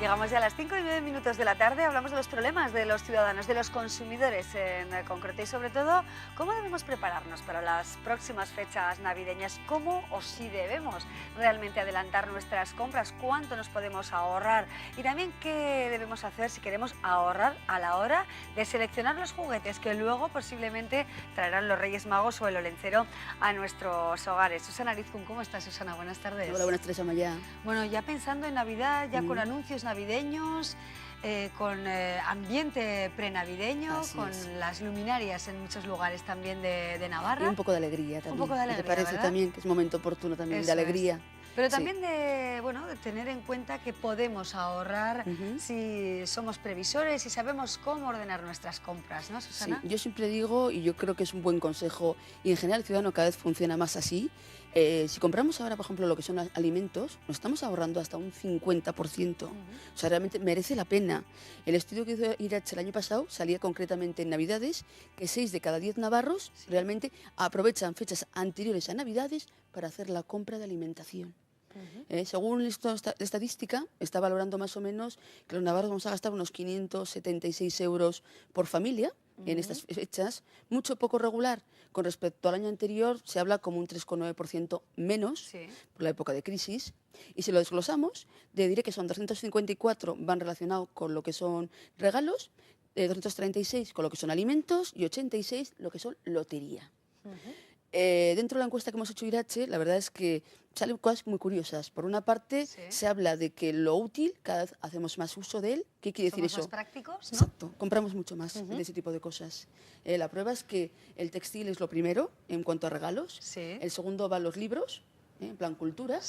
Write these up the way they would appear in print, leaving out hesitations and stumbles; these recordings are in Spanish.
Llegamos ya a las 5:09 de la tarde, hablamos de los problemas de los ciudadanos, de los consumidores en concreto y sobre todo cómo debemos prepararnos para las próximas fechas navideñas, cómo o si debemos realmente adelantar nuestras compras, cuánto nos podemos ahorrar y también qué debemos hacer si queremos ahorrar a la hora de seleccionar los juguetes que luego posiblemente traerán los Reyes Magos o el Olencero a nuestros hogares. Susana Arizcún, ¿cómo estás, Susana? Buenas tardes. Hola, buenas tardes, Amaya. Bueno, ya pensando en Navidad, ya con anuncios navideños, con ambiente prenavideño, con las luminarias en muchos lugares también de Navarra. Y un poco de alegría también. Un poco de alegría, ¿Te parece ¿verdad? también que es momento oportuno también Eso de alegría? es. Pero también de tener en cuenta que podemos ahorrar si somos previsores y sabemos cómo ordenar nuestras compras, ¿no, Susana? Sí, yo siempre digo, y yo creo que es un buen consejo, y en general el ciudadano cada vez funciona más así, si compramos ahora, por ejemplo, lo que son alimentos, nos estamos ahorrando hasta un 50%. O sea, realmente merece la pena. El estudio que hizo Irache el año pasado salía concretamente en Navidades, que 6 de cada 10 navarros realmente aprovechan fechas anteriores a Navidades para hacer la compra de alimentación. Según esta estadística, está valorando más o menos que los navarros vamos a gastar unos 576 euros por familia en estas fechas, mucho poco regular. Con respecto al año anterior se habla como un 3,9% menos por la época de crisis. Y si lo desglosamos, te diré que son 254 van relacionados con lo que son regalos, 236 con lo que son alimentos y 86 lo que son lotería. Dentro de la encuesta que hemos hecho Irache, la verdad es que salen cosas muy curiosas. Por una parte, se habla de que lo útil, cada vez hacemos más uso de él. ¿Qué quiere decir eso? Somos más prácticos, ¿no? Exacto, compramos mucho más de ese tipo de cosas. La prueba es que el textil es lo primero en cuanto a regalos. El segundo va los libros, en plan cultura.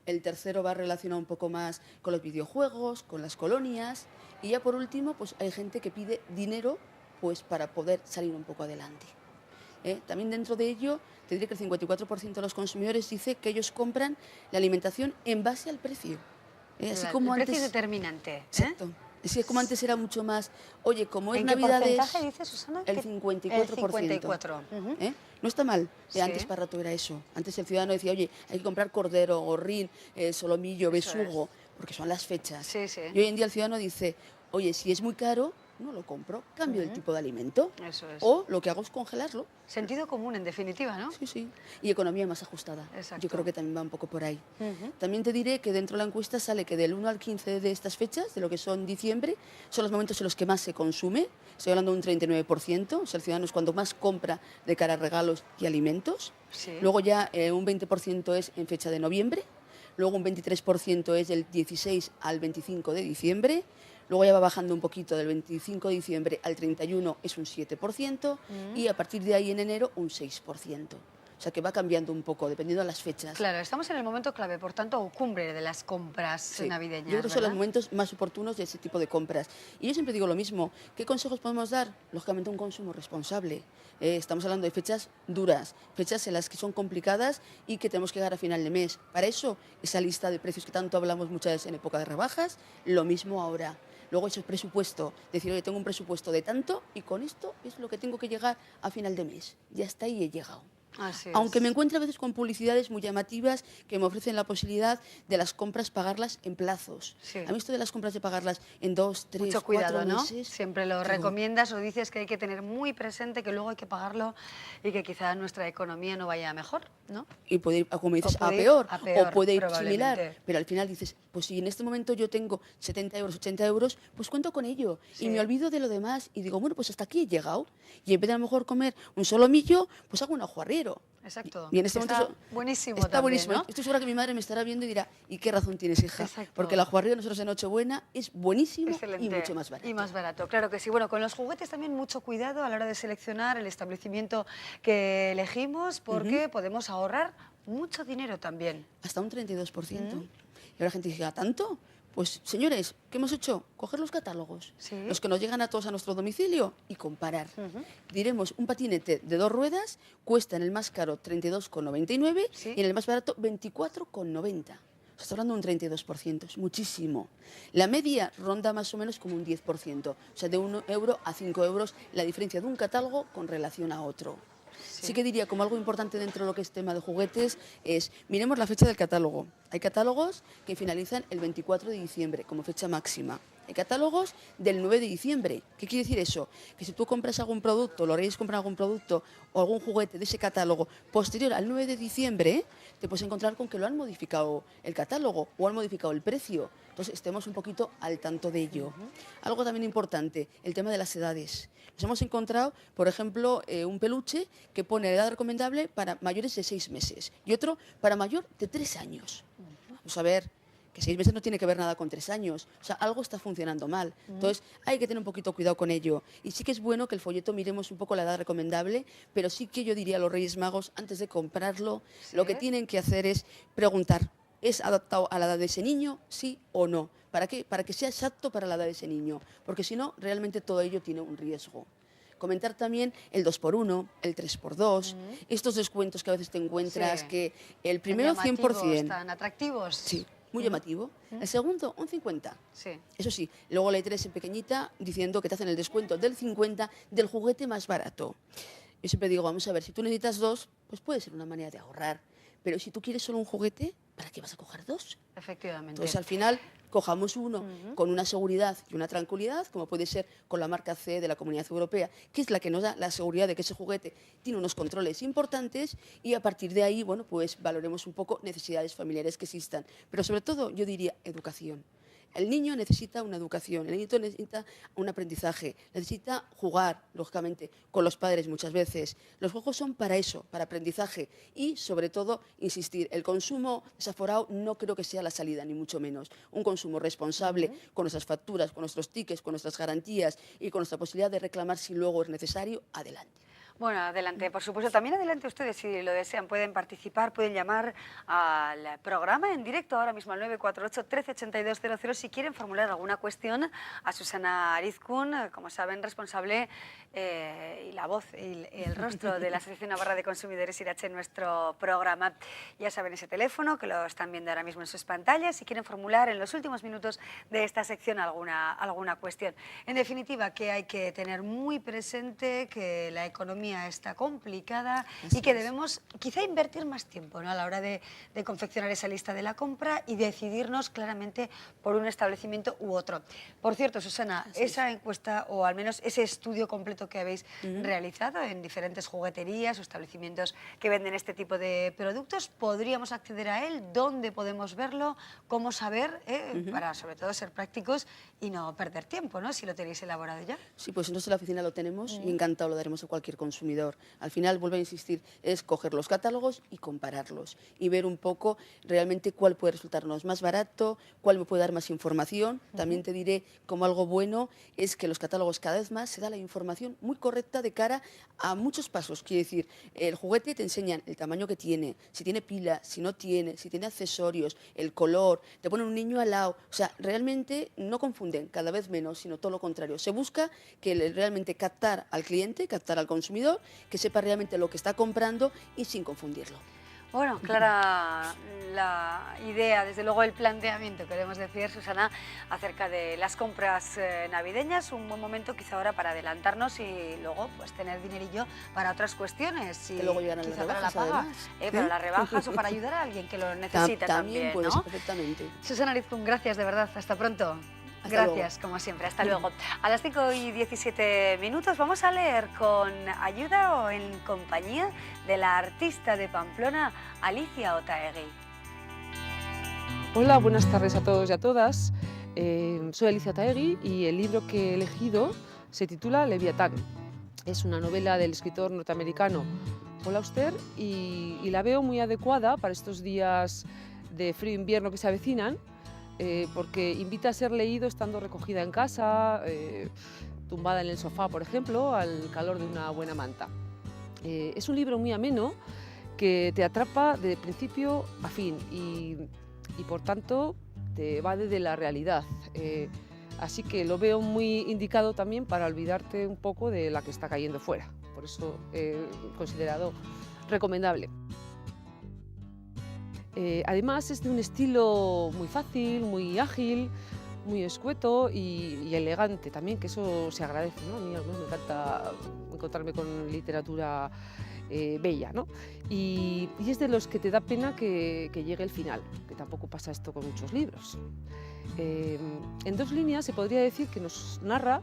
El tercero va relacionado un poco más con los videojuegos, con las colonias. Y ya por último, pues hay gente que pide dinero pues para poder salir un poco adelante. También dentro de ello, te diré que el 54% de los consumidores dice que ellos compran la alimentación en base al precio. Así como el antes, precio es determinante. Exacto. Es como antes era mucho más, oye, como es ¿En qué Navidades... porcentaje dice, Susana? El 54%. El 54. No está mal. Antes para rato era eso. Antes el ciudadano decía, oye, hay que comprar cordero, gorrín, solomillo, besugo, porque son las fechas. Y hoy en día el ciudadano dice, oye, si es muy caro, no lo compro, cambio el tipo de alimento. Eso es. O lo que hago es congelarlo. Sentido común, en definitiva, ¿no? Sí. Y economía más ajustada. Exacto. Yo creo que también va un poco por ahí. También te diré que dentro de la encuesta sale que del 1 al 15 de estas fechas, de lo que son diciembre, son los momentos en los que más se consume. Estoy hablando de un 39%. O sea, el ciudadano es cuando más compra de cara a regalos y alimentos. Luego ya un 20% es en fecha de noviembre. Luego un 23% es del 16 al 25 de diciembre. Luego ya va bajando un poquito, del 25 de diciembre al 31 es un 7% y a partir de ahí en enero un 6%. O sea que va cambiando un poco, dependiendo de las fechas. Claro, estamos en el momento clave, por tanto, o cumbre de las compras navideñas. Yo creo que son los momentos más oportunos de ese tipo de compras. Y yo siempre digo lo mismo. ¿Qué consejos podemos dar? Lógicamente un consumo responsable. Estamos hablando de fechas duras, fechas en las que son complicadas y que tenemos que llegar a final de mes. Para eso, esa lista de precios que tanto hablamos muchas veces en época de rebajas, lo mismo ahora. Luego ese presupuesto, decir, oye, tengo un presupuesto de tanto y con esto es lo que tengo que llegar a final de mes. Y hasta ahí he llegado. Aunque me encuentro a veces con publicidades muy llamativas que me ofrecen la posibilidad de las compras pagarlas en plazos. A mí esto de las compras de pagarlas en 2, 3, Mucho cuidado, 4 ¿no? meses... Siempre lo recomiendas o dices que hay que tener muy presente que luego hay que pagarlo y que quizá nuestra economía no vaya mejor, ¿no? Y puede ir, como dices, a peor, o puede ir similar. Pero al final dices, pues si en este momento yo tengo 70 euros, 80 euros, pues cuento con ello. Y me olvido de lo demás y digo, bueno, pues hasta aquí he llegado. Y en vez de a lo mejor comer un solomillo, pues hago un ajuarriero. Exacto. Y en este está momento buenísimo está también, buenísimo. ¿no? Estoy segura que mi madre me estará viendo y dirá, ¿y qué razón tienes, hija? Exacto. Porque el ajuarrero nosotros de Nochebuena es buenísimo y mucho más barato. Y más barato, claro que sí. Bueno, con los juguetes también mucho cuidado a la hora de seleccionar el establecimiento que elegimos porque podemos ahorrar mucho dinero también. Hasta un 32%. Y ahora la gente dice, ¿a tanto? Pues, señores, ¿qué hemos hecho? Coger los catálogos, los que nos llegan a todos a nuestro domicilio y comparar. Diremos, un patinete de 2 ruedas cuesta en el más caro 32,99 y en el más barato 24,90. Está hablando de un 32%, es muchísimo. La media ronda más o menos como un 10%, o sea, de 1 euro a 5 euros la diferencia de un catálogo con relación a otro. Sí que diría como algo importante dentro de lo que es tema de juguetes es, miremos la fecha del catálogo. Hay catálogos que finalizan el 24 de diciembre como fecha máxima. Hay catálogos del 9 de diciembre. ¿Qué quiere decir eso? Que si tú compras algún producto, lo haréis comprar algún producto o algún juguete de ese catálogo posterior al 9 de diciembre, te puedes encontrar con que lo han modificado el catálogo o han modificado el precio. Entonces, estemos un poquito al tanto de ello. Algo también importante, el tema de las edades. Nos hemos encontrado, por ejemplo, un peluche que pone la edad recomendable para mayores de 6 meses y otro para mayor de 3 años. Vamos a ver, que 6 meses no tiene que ver nada con 3 años. O sea, algo está funcionando mal. Entonces, hay que tener un poquito cuidado con ello. Y sí que es bueno que el folleto miremos un poco la edad recomendable, pero sí que yo diría a los Reyes Magos, antes de comprarlo, lo que tienen que hacer es preguntar, ¿es adaptado a la edad de ese niño? ¿Sí o no? ¿Para qué? Para que sea exacto para la edad de ese niño. Porque si no, realmente todo ello tiene un riesgo. Comentar también el 2x1, el 3x2, estos descuentos que a veces te encuentras, que el primero 100%. Tan atractivos. Sí, muy llamativo. El segundo, un 50. Sí. Eso sí, luego la letra en pequeñita diciendo que te hacen el descuento del 50 del juguete más barato. Yo siempre digo, vamos a ver, si tú necesitas 2, pues puede ser una manera de ahorrar. Pero si tú quieres solo un juguete, ¿para qué vas a coger 2? Efectivamente. Entonces, al final, cojamos uno con una seguridad y una tranquilidad, como puede ser con la marca C de la Comunidad Europea, que es la que nos da la seguridad de que ese juguete tiene unos controles importantes y a partir de ahí, bueno, pues valoremos un poco necesidades familiares que existan. Pero sobre todo, yo diría educación. El niño necesita una educación, el niño necesita un aprendizaje, necesita jugar, lógicamente, con los padres muchas veces. Los juegos son para eso, para aprendizaje y, sobre todo, insistir, el consumo desaforado no creo que sea la salida, ni mucho menos. Un consumo responsable con nuestras facturas, con nuestros tickets, con nuestras garantías y con nuestra posibilidad de reclamar si luego es necesario, adelante. Bueno, adelante, por supuesto. También adelante ustedes, si lo desean, pueden participar, pueden llamar al programa en directo ahora mismo al 948 138200 si quieren formular alguna cuestión a Susana Arizkun, como saben, responsable y la voz y el rostro de la Asociación Navarra de Consumidores Irache en nuestro programa. Ya saben ese teléfono, que lo están viendo ahora mismo en sus pantallas, si quieren formular en los últimos minutos de esta sección alguna cuestión. En definitiva, que hay que tener muy presente que la economía está complicada y que debemos quizá invertir más tiempo, ¿no?, a la hora de confeccionar esa lista de la compra y decidirnos claramente por un establecimiento u otro. Por cierto, Susana, esa encuesta o al menos ese estudio completo que habéis realizado en diferentes jugueterías o establecimientos que venden este tipo de productos, ¿podríamos acceder a él? ¿Dónde podemos verlo? ¿Cómo saber? Para sobre todo ser prácticos y no perder tiempo, ¿no?, si lo tenéis elaborado ya. Sí, pues nosotros en la oficina lo tenemos y encantado lo daremos a cualquier consumidor. Al final, vuelvo a insistir, es coger los catálogos y compararlos y ver un poco realmente cuál puede resultarnos más barato, cuál me puede dar más información. También te diré como algo bueno es que los catálogos cada vez más se da la información muy correcta de cara a muchos pasos. Quiere decir, el juguete te enseñan el tamaño que tiene, si tiene pila, si no tiene, si tiene accesorios, el color, te ponen un niño al lado. O sea, realmente no confunden, cada vez menos, sino todo lo contrario. Se busca que realmente captar al cliente, captar al consumidor, que sepa realmente lo que está comprando y sin confundirlo. Bueno, clara la idea, desde luego el planteamiento, queremos decir, Susana, acerca de las compras navideñas, un buen momento quizá ahora para adelantarnos y luego pues tener dinerillo para otras cuestiones. Que luego llegan a las rebajas, además. Para las rebajas o para ayudar a alguien que lo necesita también, puede ¿no? ser, perfectamente. Susana Arizkun, gracias de verdad, hasta pronto. Hasta Gracias, luego. como siempre. Hasta luego. A las 5:17 vamos a leer con ayuda o en compañía de la artista de Pamplona, Alicia Otaegui. Hola, buenas tardes a todos y a todas. Soy Alicia Otaegui y el libro que he elegido se titula Leviatán. Es una novela del escritor norteamericano Paul Auster y la veo muy adecuada para estos días de frío invierno que se avecinan, porque invita a ser leído estando recogida en casa, tumbada en el sofá, por ejemplo, al calor de una buena manta. Es un libro muy ameno que te atrapa de principio a fin y por tanto te evade de la realidad. Así que lo veo muy indicado también para olvidarte un poco de la que está cayendo fuera. Por eso he considerado recomendable. Además es de un estilo muy fácil, muy ágil, muy escueto y elegante también, que eso se agradece, ¿no? A mí al menos me encanta encontrarme con literatura bella, ¿no? Y es de los que te da pena que llegue el final, que tampoco pasa esto con muchos libros. En 2 líneas se podría decir que nos narra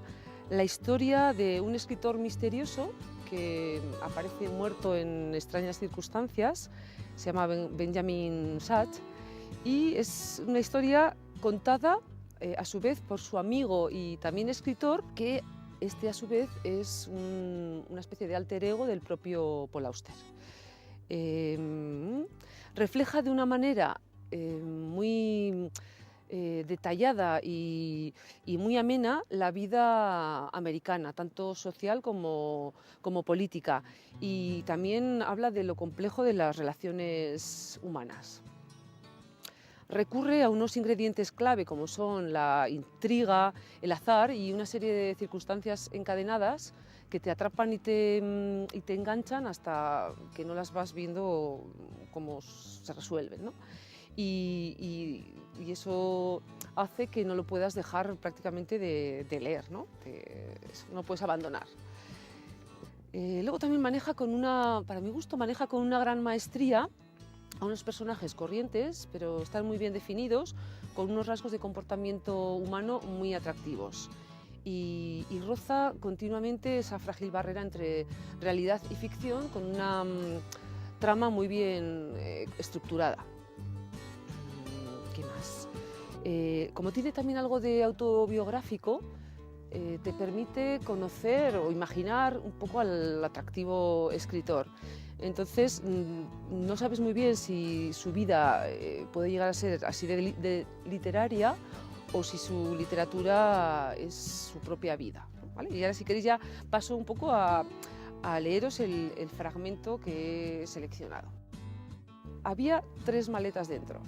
la historia de un escritor misterioso que aparece muerto en extrañas circunstancias, se llama Benjamin Sachs, y es una historia contada a su vez por su amigo y también escritor, que a su vez es una especie de alter ego del propio Paul Auster. Refleja de una manera muy detallada y muy amena la vida americana, tanto social como política, y también habla de lo complejo de las relaciones humanas. Recurre a unos ingredientes clave como son la intriga, el azar y una serie de circunstancias encadenadas que te atrapan y te enganchan hasta que no las vas viendo cómo se resuelven, ¿no? Y eso hace que no lo puedas dejar prácticamente de leer, ¿no? No puedes abandonar. Luego también para mi gusto, maneja con una gran maestría a unos personajes corrientes, pero están muy bien definidos, con unos rasgos de comportamiento humano muy atractivos. Y roza continuamente esa frágil barrera entre realidad y ficción con una trama muy bien estructurada. ¿Qué más? Como tiene también algo de autobiográfico, te permite conocer o imaginar un poco al atractivo escritor. Entonces, no sabes muy bien si su vida puede llegar a ser así de literaria o si su literatura es su propia vida, ¿vale? Y ahora, si queréis, ya paso un poco a leeros el fragmento que he seleccionado. Había 3 maletas dentro.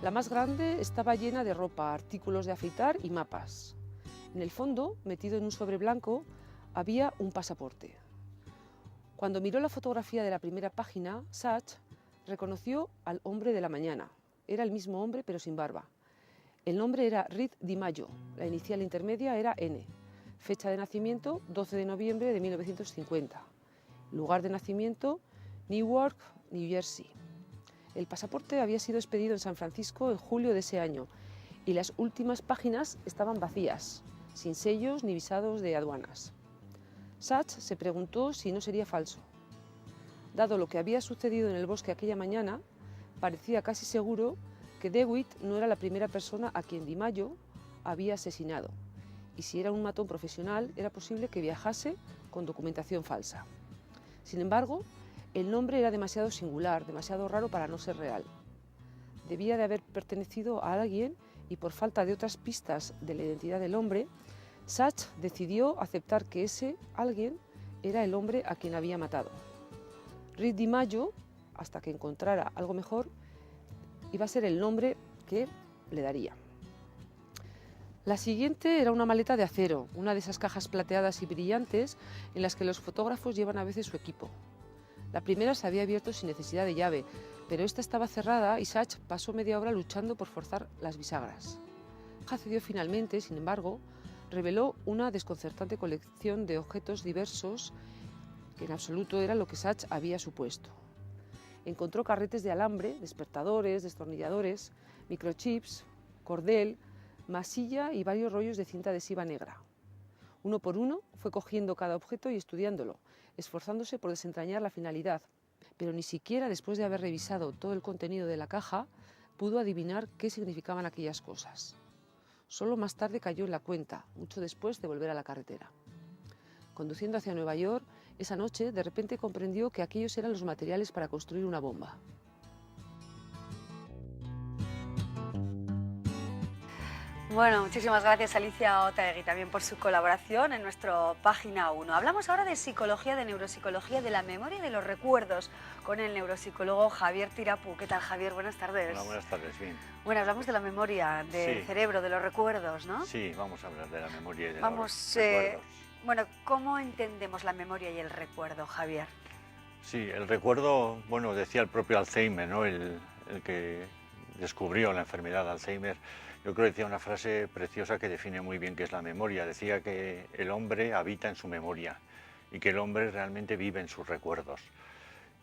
La más grande estaba llena de ropa, artículos de afeitar y mapas. En el fondo, metido en un sobre blanco, había un pasaporte. Cuando miró la fotografía de la primera página, Sachs reconoció al hombre de la mañana. Era el mismo hombre, pero sin barba. El nombre era Reed DiMaggio, la inicial intermedia era N. Fecha de nacimiento, 12 de noviembre de 1950. Lugar de nacimiento, Newark, New Jersey. El pasaporte había sido expedido en San Francisco en julio de ese año y las últimas páginas estaban vacías, sin sellos ni visados de aduanas. Sachs se preguntó si no sería falso. Dado lo que había sucedido en el bosque aquella mañana, parecía casi seguro que DeWitt no era la primera persona a quien DiMaggio había asesinado, y si era un matón profesional, era posible que viajase con documentación falsa. Sin embargo, el nombre era demasiado singular, demasiado raro para no ser real. Debía de haber pertenecido a alguien y, por falta de otras pistas de la identidad del hombre, Sachs decidió aceptar que ese alguien era el hombre a quien había matado. Reed DiMaggio, hasta que encontrara algo mejor, iba a ser el nombre que le daría. La siguiente era una maleta de acero, una de esas cajas plateadas y brillantes en las que los fotógrafos llevan a veces su equipo. La primera se había abierto sin necesidad de llave, pero esta estaba cerrada y Sachs pasó media hora luchando por forzar las bisagras. Accedió finalmente, sin embargo, reveló una desconcertante colección de objetos diversos que en absoluto era lo que Sachs había supuesto. Encontró carretes de alambre, despertadores, destornilladores, microchips, cordel, masilla y varios rollos de cinta adhesiva negra. Uno por uno fue cogiendo cada objeto y estudiándolo, esforzándose por desentrañar la finalidad, pero ni siquiera después de haber revisado todo el contenido de la caja pudo adivinar qué significaban aquellas cosas. Solo más tarde cayó en la cuenta, mucho después de volver a la carretera. Conduciendo hacia Nueva York, esa noche de repente comprendió que aquellos eran los materiales para construir una bomba. Bueno, muchísimas gracias Alicia Otaegui también por su colaboración en nuestro Página 1. Hablamos ahora de psicología, de neuropsicología, de la memoria y de los recuerdos con el neuropsicólogo Javier Tirapú. ¿Qué tal, Javier? Buenas tardes. Hola, buenas tardes, bien. Bueno, hablamos de la memoria, del cerebro, de los recuerdos, ¿no? Sí, vamos a hablar de la memoria y de los recuerdos. Bueno, ¿cómo entendemos la memoria y el recuerdo, Javier? Sí, el recuerdo, bueno, decía el propio Alzheimer, ¿no? El que descubrió la enfermedad de Alzheimer. Yo creo que decía una frase preciosa que define muy bien qué es la memoria. Decía que el hombre habita en su memoria y que el hombre realmente vive en sus recuerdos.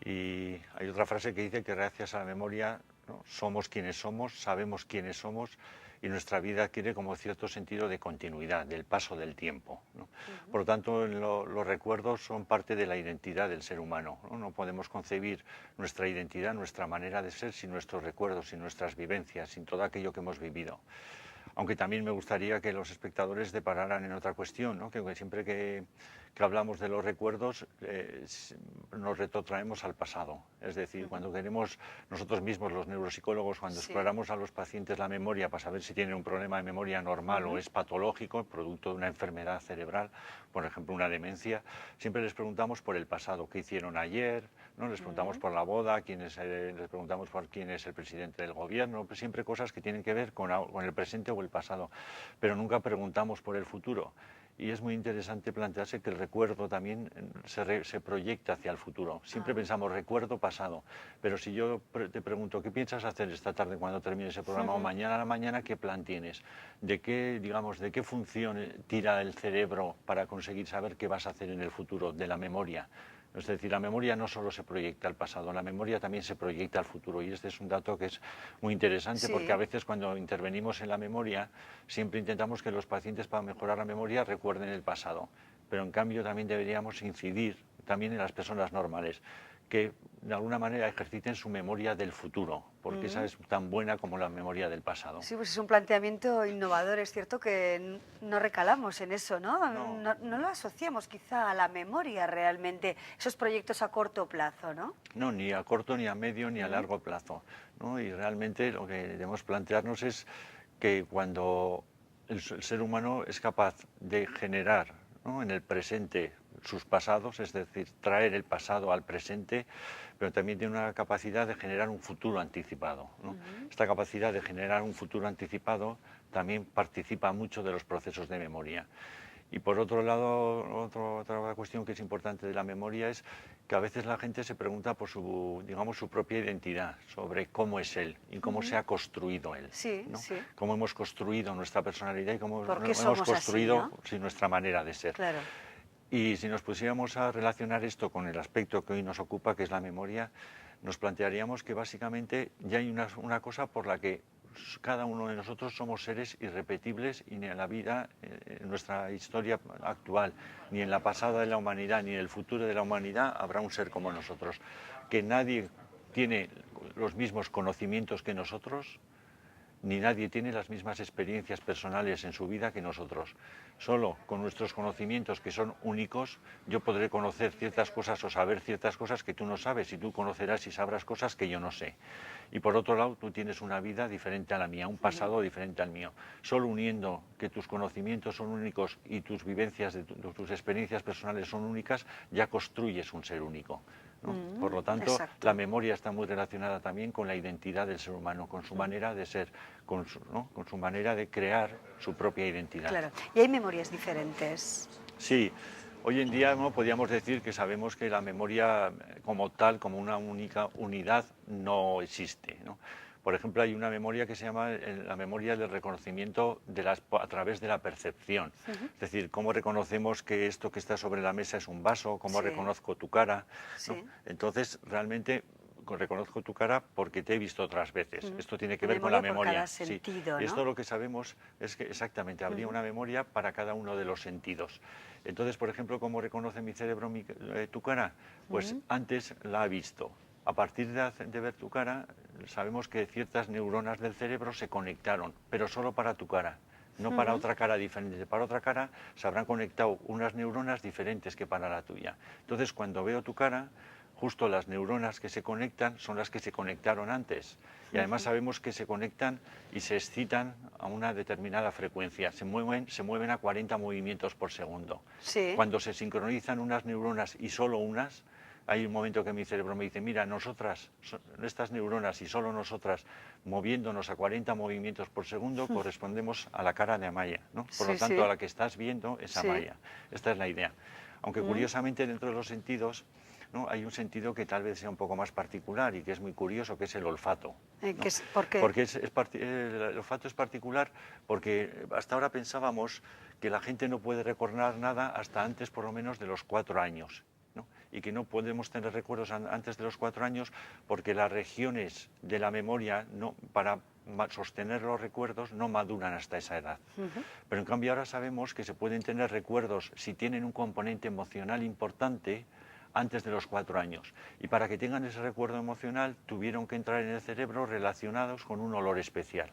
Y hay otra frase que dice que gracias a la memoria, ¿no?, somos quienes somos, sabemos quiénes somos y nuestra vida adquiere como cierto sentido de continuidad, del paso del tiempo, ¿no? Por lo tanto, los recuerdos son parte de la identidad del ser humano, ¿no? No podemos concebir nuestra identidad, nuestra manera de ser sin nuestros recuerdos, sin nuestras vivencias, sin todo aquello que hemos vivido. Aunque también me gustaría que los espectadores depararan en otra cuestión, ¿no?, que siempre que hablamos de los recuerdos nos retrotraemos al pasado. Es decir, cuando queremos nosotros mismos, los neuropsicólogos, cuando exploramos a los pacientes la memoria para saber si tienen un problema de memoria normal o es patológico, producto de una enfermedad cerebral, por ejemplo una demencia, siempre les preguntamos por el pasado, qué hicieron ayer, ¿no? Les preguntamos por la boda, les preguntamos por quién es el presidente del gobierno, pues siempre cosas que tienen que ver con el presente o el pasado, pero nunca preguntamos por el futuro. Y es muy interesante plantearse que el recuerdo también se proyecta hacia el futuro. Siempre pensamos recuerdo pasado, pero si yo te pregunto qué piensas hacer esta tarde cuando termine ese programa o mañana a la mañana, ¿qué plan tienes? ¿De qué función tira el cerebro para conseguir saber qué vas a hacer en el futuro? De la memoria. Es decir, la memoria no solo se proyecta al pasado, la memoria también se proyecta al futuro. Y este es un dato que es muy interesante porque a veces cuando intervenimos en la memoria siempre intentamos que los pacientes, para mejorar la memoria, recuerden el pasado. Pero en cambio también deberíamos incidir también en las personas normales, que de alguna manera ejerciten su memoria del futuro, porque esa es tan buena como la memoria del pasado. Sí, pues es un planteamiento innovador, es cierto que no recalamos en eso, ¿no? No lo asociamos quizá a la memoria realmente, esos proyectos a corto plazo, ¿no? No, ni a corto, ni a medio, ni a largo plazo, ¿no? Y realmente lo que debemos plantearnos es que cuando el ser humano es capaz de generar, ¿no?, en el presente sus pasados, es decir, traer el pasado al presente, pero también tiene una capacidad de generar un futuro anticipado, ¿no? Esta capacidad de generar un futuro anticipado también participa mucho de los procesos de memoria. Y por otro lado, otra cuestión que es importante de la memoria es que a veces la gente se pregunta por su propia identidad, sobre cómo es él y cómo se ha construido él, ¿no? Cómo hemos construido nuestra personalidad y cómo hemos construido nuestra manera de ser. Claro. Y si nos pusiéramos a relacionar esto con el aspecto que hoy nos ocupa, que es la memoria, nos plantearíamos que básicamente ya hay una cosa por la que cada uno de nosotros somos seres irrepetibles y ni en la vida, en nuestra historia actual, ni en la pasada de la humanidad, ni en el futuro de la humanidad habrá un ser como nosotros. Que nadie tiene los mismos conocimientos que nosotros, ni nadie tiene las mismas experiencias personales en su vida que nosotros. Solo con nuestros conocimientos, que son únicos, yo podré conocer ciertas cosas o saber ciertas cosas que tú no sabes, y tú conocerás y sabrás cosas que yo no sé. Y por otro lado, tú tienes una vida diferente a la mía, un pasado diferente al mío. Solo uniendo que tus conocimientos son únicos y tus vivencias, tus experiencias personales son únicas, ya construyes un ser único, ¿no? Por lo tanto, la memoria está muy relacionada también con la identidad del ser humano, con su manera de ser, con su manera de crear su propia identidad. Claro, y hay memorias diferentes. Sí, hoy en día podríamos decir que sabemos que la memoria como tal, como una única unidad, no existe, ¿no? Por ejemplo, hay una memoria que se llama la memoria del reconocimiento a través de la percepción. Es decir, cómo reconocemos que esto que está sobre la mesa es un vaso, cómo reconozco tu cara, ¿no? Entonces, realmente reconozco tu cara porque te he visto otras veces. Esto tiene que ver con la memoria. Por cada sentido, ¿no? Y esto lo que sabemos es que exactamente habría una memoria para cada uno de los sentidos. Entonces, por ejemplo, ¿cómo reconoce mi cerebro tu cara? Pues antes la ha visto. A partir de ver tu cara, sabemos que ciertas neuronas del cerebro se conectaron, pero solo para tu cara, no para otra cara diferente. Para otra cara se habrán conectado unas neuronas diferentes que para la tuya. Entonces, cuando veo tu cara, justo las neuronas que se conectan son las que se conectaron antes. Y además sabemos que se conectan y se excitan a una determinada frecuencia. Se mueven a 40 movimientos por segundo. Cuando se sincronizan unas neuronas y solo unas, hay un momento que mi cerebro me dice, mira, nosotras, estas neuronas y solo nosotras, moviéndonos a 40 movimientos por segundo, correspondemos a la cara de Amaya, ¿no? Por lo tanto, a la que estás viendo es Amaya. Esta es la idea. Aunque curiosamente dentro de los sentidos, ¿no?, hay un sentido que tal vez sea un poco más particular y que es muy curioso, que es el olfato, ¿no? ¿Por qué? Porque el olfato es particular porque hasta ahora pensábamos que la gente no puede recordar nada hasta antes por lo menos de los 4 años. ¿No? y que no podemos tener recuerdos antes de los 4 años porque las regiones de la memoria para sostener los recuerdos no maduran hasta esa edad. Pero en cambio ahora sabemos que se pueden tener recuerdos si tienen un componente emocional importante antes de los 4 años. Y para que tengan ese recuerdo emocional tuvieron que entrar en el cerebro relacionados con un olor especial.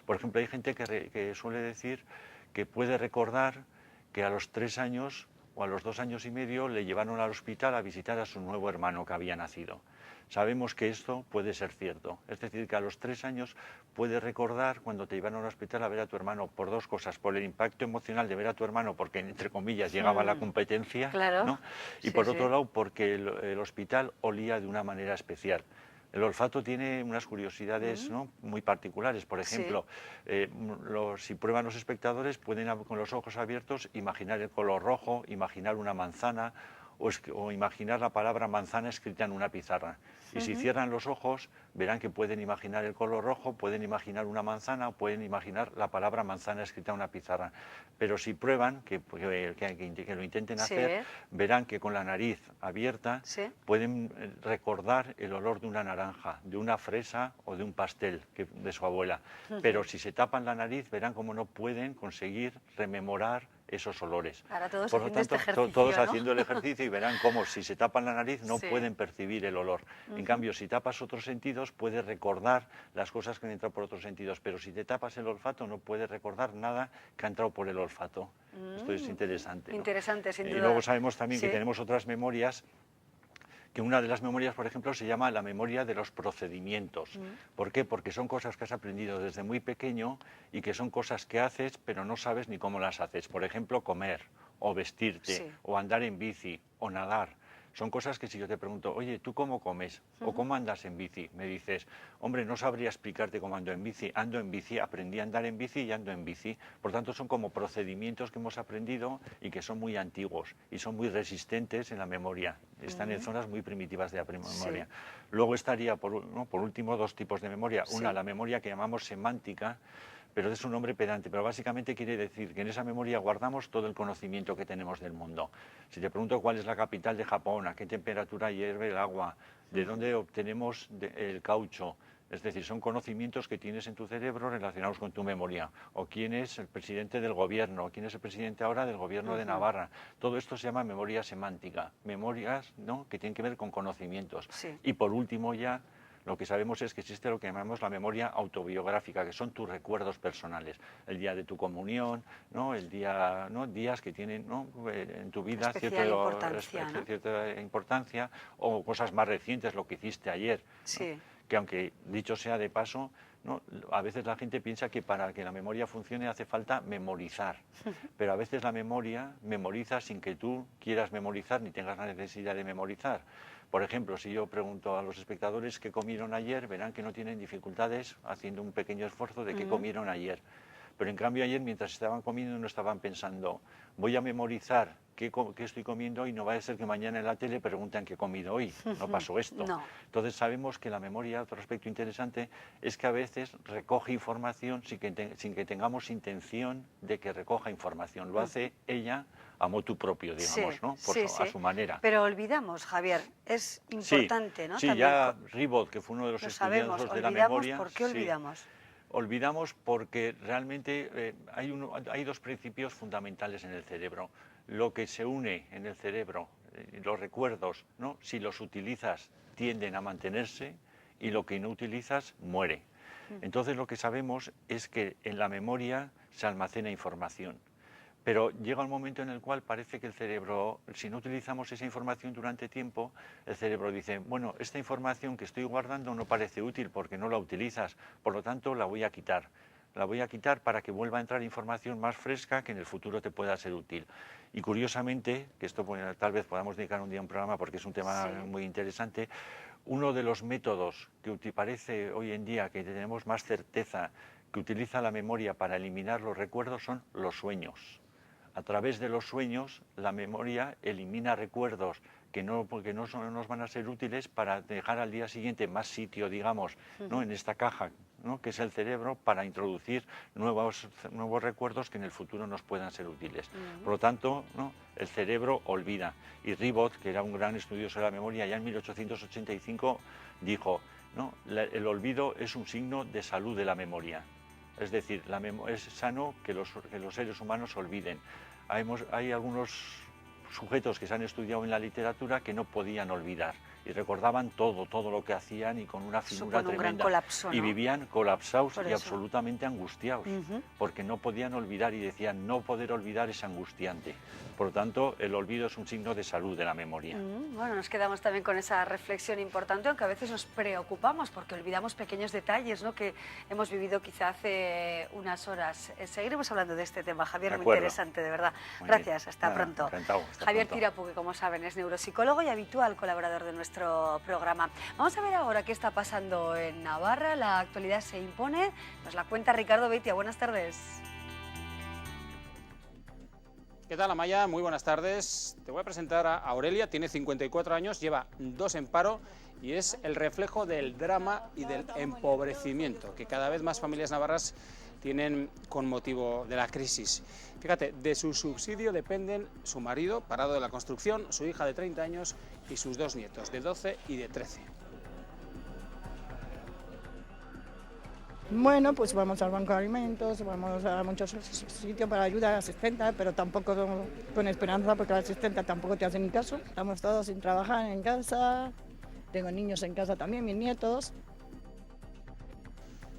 Por ejemplo, hay gente que suele decir que puede recordar que a los 3 años o a los 2 años y medio le llevaron al hospital a visitar a su nuevo hermano que había nacido. Sabemos que esto puede ser cierto, es decir, que a los 3 años puedes recordar cuando te llevaron al hospital a ver a tu hermano por 2 cosas, por el impacto emocional de ver a tu hermano, porque entre comillas llegaba la competencia, claro. ¿no? Y Sí, por otro lado porque el hospital olía de una manera especial. El olfato tiene unas curiosidades, ¿no?, muy particulares. Por ejemplo, si prueban los espectadores, pueden con los ojos abiertos imaginar el color rojo, imaginar una manzana o imaginar la palabra manzana escrita en una pizarra. Y si cierran los ojos, verán que pueden imaginar el color rojo, pueden imaginar una manzana o pueden imaginar la palabra manzana escrita en una pizarra. Pero si prueban, que lo intenten hacer, verán que con la nariz abierta pueden recordar el olor de una naranja, de una fresa o de un pastel de su abuela. Pero si se tapan la nariz, verán cómo no pueden conseguir rememorar esos olores. Ahora todos Por lo haciendo tanto, este ejercicio, todos ¿no? haciendo el ejercicio y verán cómo si se tapan la nariz no pueden percibir el olor. En cambio, si tapas otros sentidos, puedes recordar las cosas que han entrado por otros sentidos, pero si te tapas el olfato no puedes recordar nada que ha entrado por el olfato. Esto es interesante, ¿no? Interesante, sin duda. Y luego sabemos también que tenemos otras memorias, que una de las memorias, por ejemplo, se llama la memoria de los procedimientos. ¿Por qué? Porque son cosas que has aprendido desde muy pequeño y que son cosas que haces, pero no sabes ni cómo las haces. Por ejemplo, comer, o vestirte, o andar en bici, o nadar. Son cosas que si yo te pregunto, oye, ¿tú cómo comes? ¿O cómo andas en bici? Me dices, hombre, no sabría explicarte cómo ando en bici, aprendí a andar en bici y ando en bici. Por tanto, son como procedimientos que hemos aprendido y que son muy antiguos y son muy resistentes en la memoria. Están en zonas muy primitivas de la memoria. Luego estaría, por último, 2 tipos de memoria. Una, la memoria que llamamos semántica, pero es un nombre pedante, pero básicamente quiere decir que en esa memoria guardamos todo el conocimiento que tenemos del mundo. Si te pregunto cuál es la capital de Japón, a qué temperatura hierve el agua, de dónde obtenemos el caucho, es decir, son conocimientos que tienes en tu cerebro relacionados con tu memoria. O quién es el presidente del gobierno, o quién es el presidente ahora del gobierno de Navarra. Todo esto se llama memoria semántica, memorias, ¿no?, que tienen que ver con conocimientos. Y por último ya, lo que sabemos es que existe lo que llamamos la memoria autobiográfica, que son tus recuerdos personales. El día de tu comunión, ¿no?, el día, ¿no?, días que tienen, ¿no?, en tu vida cierta importancia, o cosas más recientes, lo que hiciste ayer. ¿No? Que aunque dicho sea de paso, ¿no?, a veces la gente piensa que para que la memoria funcione hace falta memorizar, pero a veces la memoria memoriza sin que tú quieras memorizar ni tengas la necesidad de memorizar. Por ejemplo, si yo pregunto a los espectadores qué comieron ayer, verán que no tienen dificultades haciendo un pequeño esfuerzo de qué comieron ayer. Pero en cambio ayer, mientras estaban comiendo, no estaban pensando, voy a memorizar qué estoy comiendo hoy, no va a ser que mañana en la tele pregunten qué he comido hoy. No pasó esto. Entonces sabemos que la memoria, otro aspecto interesante, es que a veces recoge información sin que tengamos intención de que recoja información. Lo hace ella a motu propio, digamos, ¿no? A su manera. Pero olvidamos, Javier, es importante, ¿no? Sí, también ya Ribot, que fue uno de los estudiosos de la memoria... ¿Por qué olvidamos? Olvidamos porque realmente hay 2 principios fundamentales en el cerebro. Lo que se une en el cerebro, los recuerdos, ¿no?, si los utilizas tienden a mantenerse y lo que no utilizas muere. Entonces lo que sabemos es que en la memoria se almacena información. Pero llega un momento en el cual parece que el cerebro, si no utilizamos esa información durante tiempo, el cerebro dice, bueno, esta información que estoy guardando no parece útil porque no la utilizas, por lo tanto la voy a quitar. La voy a quitar para que vuelva a entrar información más fresca que en el futuro te pueda ser útil. Y curiosamente, que esto tal vez podamos dedicar un día a un programa porque es un tema muy interesante, uno de los métodos que parece hoy en día que tenemos más certeza que utiliza la memoria para eliminar los recuerdos son los sueños. A través de los sueños, la memoria elimina recuerdos que no nos van a ser útiles para dejar al día siguiente más sitio, digamos, ¿no?, en esta caja ¿no?, que es el cerebro, para introducir nuevos recuerdos que en el futuro nos puedan ser útiles. Por lo tanto, ¿no?, el cerebro olvida. Y Ribot, que era un gran estudioso de la memoria, ya en 1885 dijo, ¿no?, el olvido es un signo de salud de la memoria. Es decir, es sano que los seres humanos olviden. Hay algunos sujetos que se han estudiado en la literatura que no podían olvidar y recordaban todo lo que hacían y con una finura Supone un tremenda. gran colapso, ¿no? Y vivían colapsados Por y eso. absolutamente angustiados, porque no podían olvidar y decían, no poder olvidar es angustiante. Por lo tanto, el olvido es un signo de salud de la memoria. Bueno, nos quedamos también con esa reflexión importante, aunque a veces nos preocupamos porque olvidamos pequeños detalles, ¿no?, que hemos vivido quizá hace unas horas. Seguiremos hablando de este tema, Javier, De muy acuerdo. interesante, de verdad. Muy Gracias, bien. hasta Nada, pronto. encantado, hasta Javier pronto. Tirapu, que como saben es neuropsicólogo y habitual colaborador de nuestro programa. Vamos a ver ahora qué está pasando en Navarra. La actualidad se impone. Nos la cuenta Ricardo Beitia. Buenas tardes. ¿Qué tal, Amaya? Muy buenas tardes. Te voy a presentar a Aurelia, tiene 54 años, lleva 2 en paro y es el reflejo del drama y del empobrecimiento que cada vez más familias navarras tienen con motivo de la crisis. Fíjate, de su subsidio dependen su marido, parado de la construcción, su hija de 30 años y sus 2 nietos, de 12 y de 13. Bueno, pues vamos al banco de alimentos, vamos a muchos sitios para ayuda a la asistenta, pero tampoco con esperanza porque la asistenta tampoco te hace ni caso. Estamos todos sin trabajar en casa, tengo niños en casa también, mis nietos.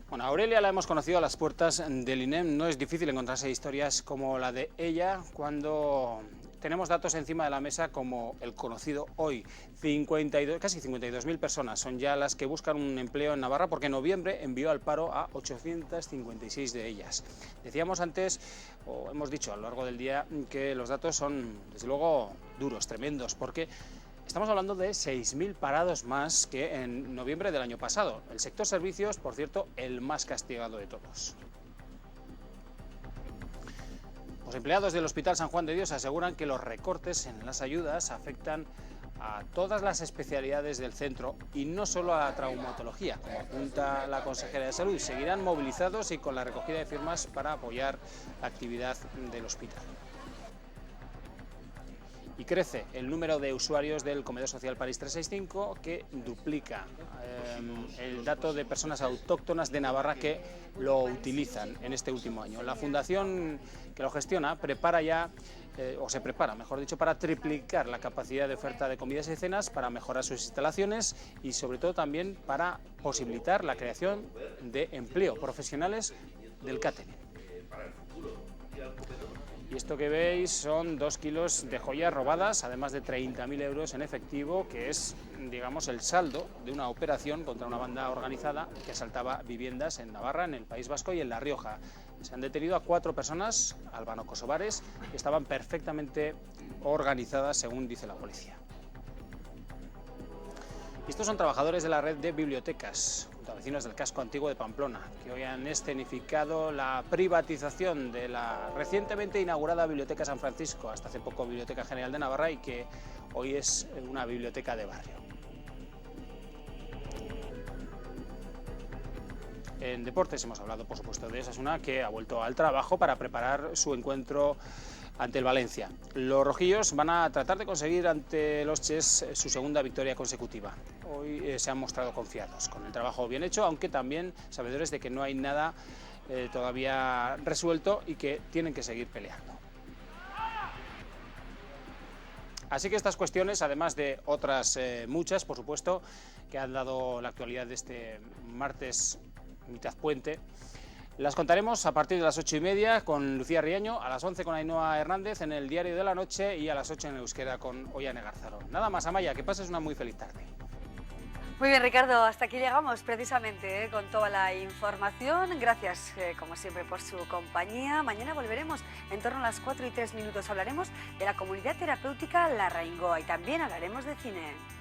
Bueno, Aurelia la hemos conocido a las puertas del INEM. No es difícil encontrarse historias como la de ella cuando tenemos datos encima de la mesa como el conocido hoy. Casi 52.000 personas son ya las que buscan un empleo en Navarra porque en noviembre envió al paro a 856 de ellas. Decíamos antes, o hemos dicho a lo largo del día, que los datos son desde luego duros, tremendos, porque estamos hablando de 6.000 parados más que en noviembre del año pasado. El sector servicios, por cierto, el más castigado de todos. Los empleados del Hospital San Juan de Dios aseguran que los recortes en las ayudas afectan a todas las especialidades del centro y no solo a la traumatología, como apunta la consejera de Salud. Seguirán movilizados y con la recogida de firmas para apoyar la actividad del hospital. Y crece el número de usuarios del comedor social París 365, que duplica el dato de personas autóctonas de Navarra que lo utilizan en este último año. La fundación que lo gestiona prepara ya, o se prepara, mejor dicho, para triplicar la capacidad de oferta de comidas y cenas, para mejorar sus instalaciones y sobre todo también para posibilitar la creación de empleo profesionales del catering. Y esto que veis son 2 kilos de joyas robadas, además de 30.000 euros en efectivo, que es, digamos, el saldo de una operación contra una banda organizada que asaltaba viviendas en Navarra, en el País Vasco y en La Rioja. Se han detenido a 4 personas albano-kosovares que estaban perfectamente organizadas, según dice la policía. Estos son trabajadores de la red de bibliotecas, junto a vecinos del casco antiguo de Pamplona, que hoy han escenificado la privatización de la recientemente inaugurada Biblioteca San Francisco, hasta hace poco Biblioteca General de Navarra, y que hoy es una biblioteca de barrio. En deportes hemos hablado, por supuesto, de Osasuna, que ha vuelto al trabajo para preparar su encuentro ante el Valencia. Los rojillos van a tratar de conseguir ante los Ches su segunda victoria consecutiva. Hoy se han mostrado confiados con el trabajo bien hecho, aunque también sabedores de que no hay nada todavía resuelto y que tienen que seguir peleando. Así que estas cuestiones, además de otras muchas, por supuesto, que han dado la actualidad de este martes mitad puente, las contaremos a partir de las 8:30 con Lucía Riaño, a las 11 con Ainhoa Hernández en el Diario de la Noche y a las 8 en Euskera con Ollane Garzaro. Nada más, Amaya, que pases una muy feliz tarde. Muy bien, Ricardo, hasta aquí llegamos precisamente con toda la información. Gracias, como siempre, por su compañía. Mañana volveremos en torno a las 4:03. Hablaremos de la comunidad terapéutica La Raingoa y también hablaremos de cine.